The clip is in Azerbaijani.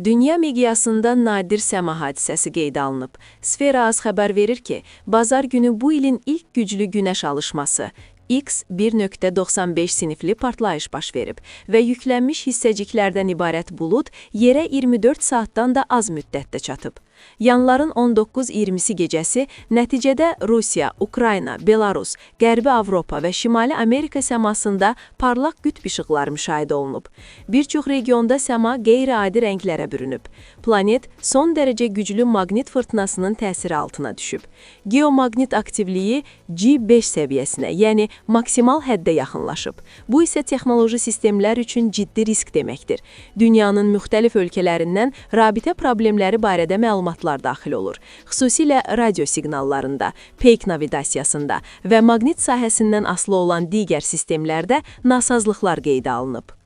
Dünya miqyasında nadir səma hadisəsi qeydə alınıb. Sfera Az xəbər verir ki, bazar günü bu ilin ilk güclü günəş alışması X1.95 sinifli partlayış baş verib və yüklənmiş hissəciklərdən ibarət bulud yerə 24 saatdan da az müddətdə çatıb. Yanların 19-20-si gecəsi nəticədə Rusiya, Ukrayna, Belarus, Qərbi Avropa və Şimali Amerika səmasında parlaq qütb işıqları müşahidə olunub. Bir çox regionda səma qeyri-adi rənglərə bürünüb. Planet son dərəcə güclü maqnit fırtınasının təsiri altına düşüb. Geomaqnit aktivliyi G5 səviyyəsinə, yəni maksimal həddə yaxınlaşıb. Bu isə texnoloji sistemlər üçün ciddi risk deməkdir. Dünyanın müxtəlif ölkələrindən rabitə problemləri barədə məlumatlar daxil olur. Xüsusilə radio siqnallarında, peyk navigasiyasında və maqnit sahəsindən asılı olan digər sistemlərdə nasazlıqlar qeydə alınıb.